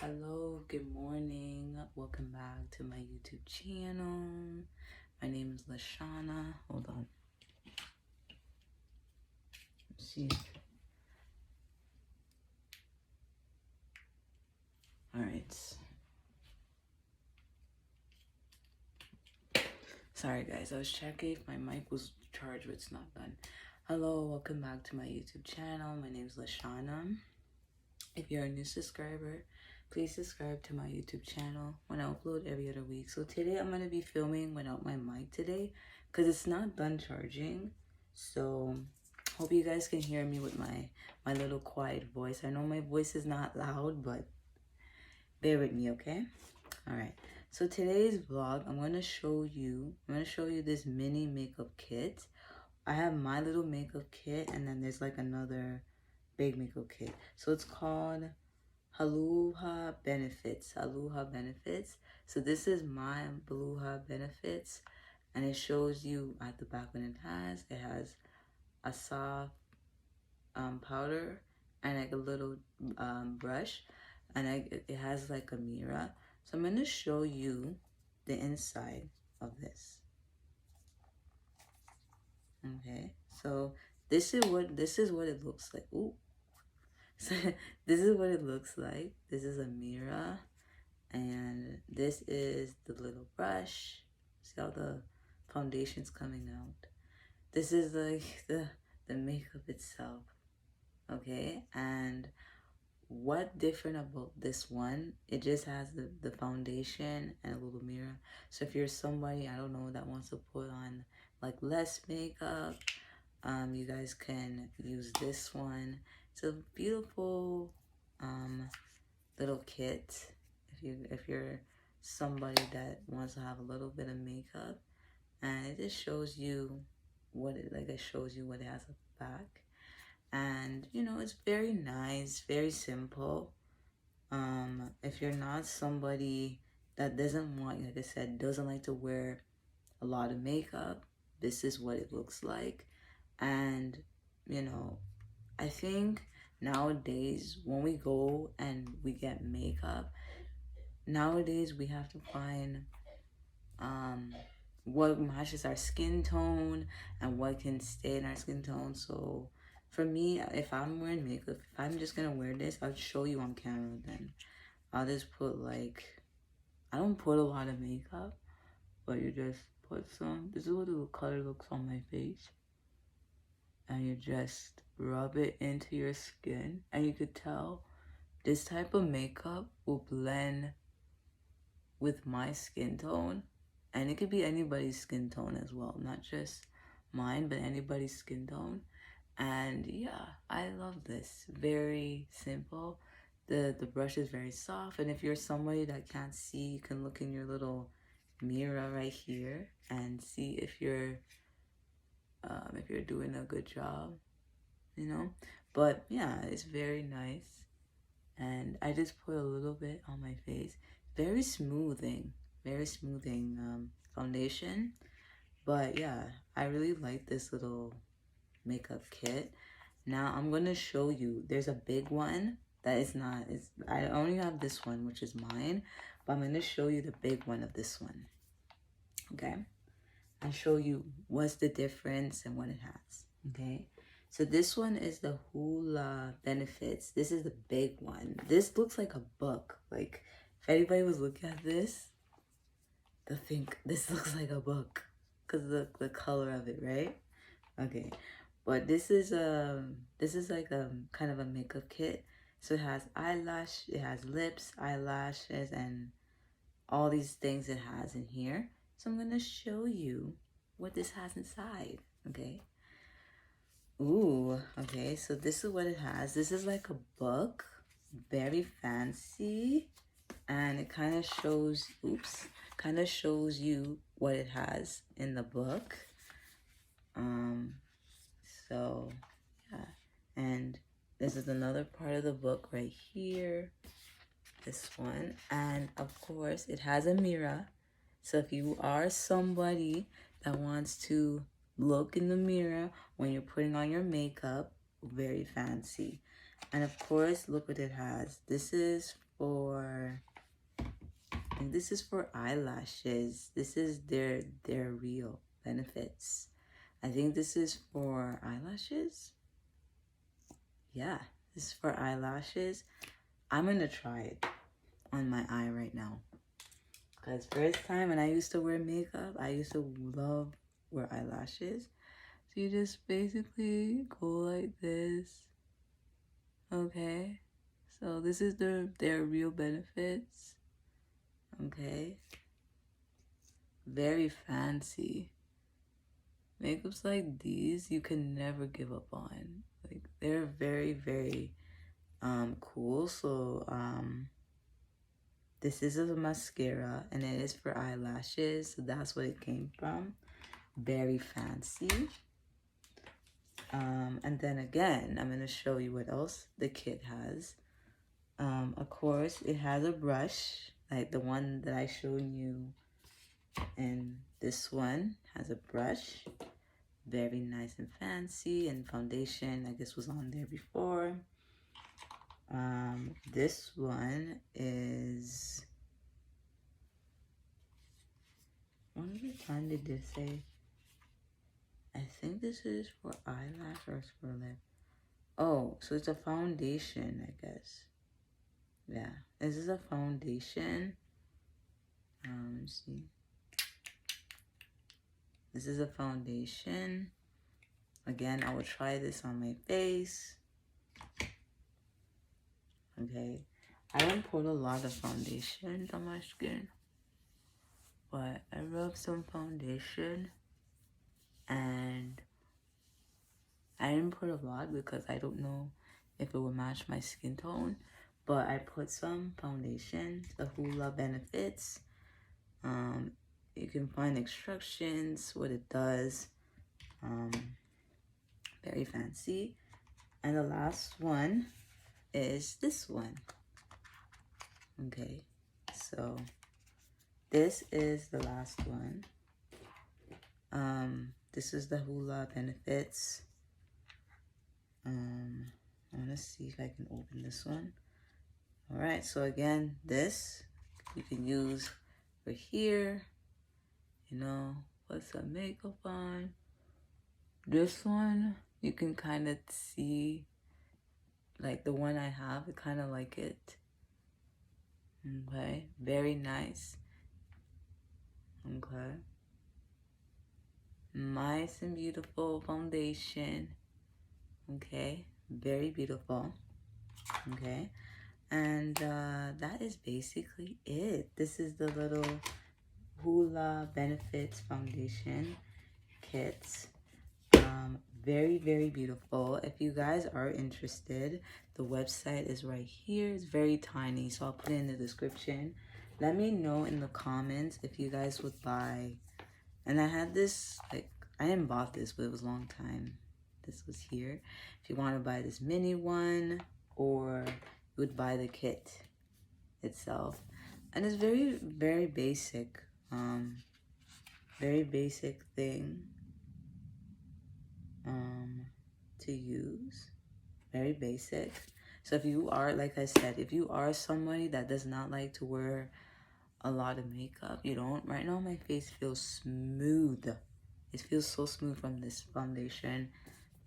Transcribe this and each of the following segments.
Hello, good morning. Welcome back to my YouTube channel. My name is Lashana. Hold on. Let's see. Alright. Sorry guys, I was checking if my mic was charged, but it's not done. Hello, welcome back to my YouTube channel. My name is Lashana. If you're a new subscriber, please subscribe to my YouTube channel when I upload every other week. So today I'm going to be filming without my mic today because it's not done charging. So hope you guys can hear me with my little quiet voice. I know my voice is not loud, but bear with me, okay? All right. So today's vlog, I'm going to show you this mini makeup kit. I have my little makeup kit, and then there's like another big makeup kit. So it's called hoola benefits. So this is my hoola benefits, and it shows you at the back what it has a soft powder and like a little brush, and it has like a mirror. So I'm going to show you the inside of this. Okay, so this is what it looks like. Ooh. So this is what it looks like. This is a mirror, and this is the little brush. See how the foundation's coming out. This is like the makeup itself. Okay, and what different about this one, it just has the foundation and a little mirror. So if you're somebody, I don't know, that wants to put on like less makeup, you guys can use this one. It's a beautiful little kit if you're somebody that wants to have a little bit of makeup, and it just shows you what it shows you what it has at the back. And you know, it's very nice, very simple. If you're not somebody that doesn't want, like I said, doesn't like to wear a lot of makeup, this is what it looks like. And you know, I think nowadays when we go and we get makeup, nowadays we have to find what matches our skin tone and what can stay in our skin tone. So for me, if I'm wearing makeup, if I'm just gonna wear this, I'll show you on camera. Then I'll just put like, I don't put a lot of makeup, but you just put some. This is what the color looks on my face, and you just rub it into your skin, and you could tell this type of makeup will blend with my skin tone, and it could be anybody's skin tone as well, not just mine, but anybody's skin tone. And yeah, I love this. Very simple. The brush is very soft, and if you're somebody that can't see, you can look in your little mirror right here and see if you're doing a good job, you know. But yeah, it's very nice, and I just put a little bit on my face. Very smoothing foundation. But yeah, I really like this little makeup kit. Now I'm gonna show you, there's a big one that is not, I only have this one, which is mine, but I'm gonna show you the big one of this one. Okay, I'll show you what's the difference and what it has. Okay, so this one is the hoola benefits. This is the big one. This looks like a book. Like if anybody was looking at this, they'll think this looks like a book because the color of it, right? Okay, but this is like a kind of a makeup kit. So it has eyelash, it has lips, eyelashes, and all these things it has in here. So I'm gonna show you what this has inside. Okay. Ooh, okay, so this is what it has. This is like a book, very fancy, and it kind of shows, shows you what it has in the book. So yeah, and this is another part of the book right here, this one, and of course it has a mirror. So if you are somebody that wants to look in the mirror when you're putting on your makeup, very fancy. And of course, look what it has. This is for, and this is for eyelashes. This is their real benefits. I think this is for eyelashes. Yeah, this is for eyelashes. I'm gonna try it on my eye right now. Because first time when I used to wear makeup, I used to love wear eyelashes. So you just basically go like this. Okay. So this is their real benefits. Okay. Very fancy. Makeups like these you can never give up on. Like they're very, very cool. So this is a mascara and it is for eyelashes. So that's what it came from. Very fancy. And then again, I'm gonna show you what else the kit has. Of course, it has a brush, like the one that I showed you, and this one has a brush. Very nice and fancy, and foundation, I guess, was on there before. This one is, what other time did this say? I think this is for eyelash or it's for lip. Oh, so it's a foundation, I guess. Yeah, this is a foundation. Let's see. This is a foundation. Again, I will try this on my face. Okay, I don't put a lot of foundation on my skin, but I rub some foundation, and I didn't put a lot because I don't know if it will match my skin tone, but I put some foundation, the Hoola Benefits. You can find instructions, what it does. Very fancy. And the last one is this one. Okay, so this is the last one. This is the Hoola Benefits. I want to see if I can open this one. All right, so again, this you can use for here, you know, put some makeup on. This one, you can kind of see, like the one I have, I kind of like it. Okay, very nice. Okay. Nice and beautiful foundation. Okay, very beautiful. Okay, and that is basically it. This is the little Hoola Benefits Foundation kits. Very, very beautiful. If you guys are interested, the website is right here. It's very tiny, so I'll put it in the description. Let me know in the comments if you guys would buy. And I had this, like, I didn't bought this, but it was a long time. This was here. If you want to buy this mini one, or you would buy the kit itself. And it's very, very basic. Very basic thing to use. Very basic. So if you are, like I said, if you are somebody that does not like to wear a lot of makeup, you don't, right now my face feels smooth. It feels so smooth from this foundation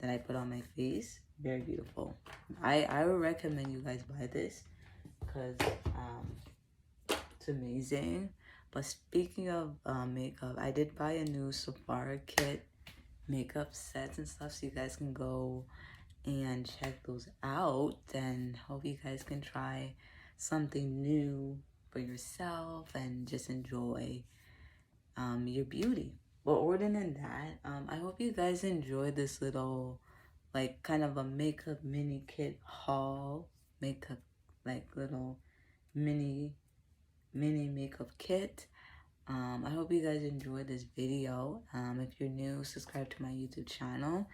that I put on my face. Very beautiful. I would recommend you guys buy this because it's amazing. But speaking of makeup, I did buy a new Sephora kit makeup sets and stuff, so you guys can go and check those out, and hope you guys can try something new for yourself and just enjoy your beauty. But other than that, I hope you guys enjoyed this little, like, kind of a makeup mini kit haul, makeup, like, little mini makeup kit. I hope you guys enjoyed this video. If you're new, subscribe to my YouTube channel.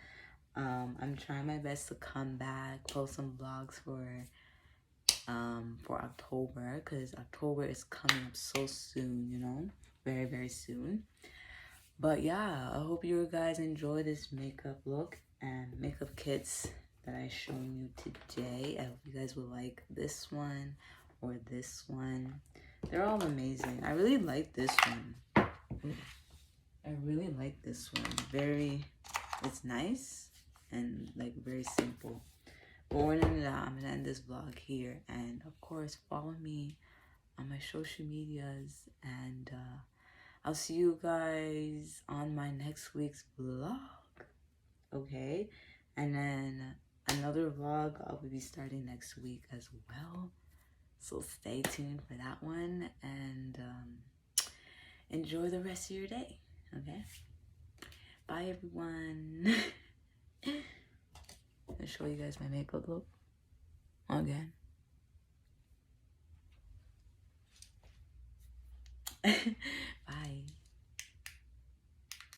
I'm trying my best to come back, post some vlogs for October, because October is coming up so soon, you know, very, very soon. But yeah, I hope you guys enjoy this makeup look and makeup kits that I shown you today. I hope you guys will like this one or this one. They're all amazing. I really like this one. I really like this one. It's nice and like very simple. But I'm gonna end this vlog here, and of course follow me on my social medias, and I'll see you guys on my next week's vlog. Okay, and then another vlog I'll be starting next week as well, so stay tuned for that one, and enjoy the rest of your day. Okay, bye everyone. I'll show you guys my makeup look again.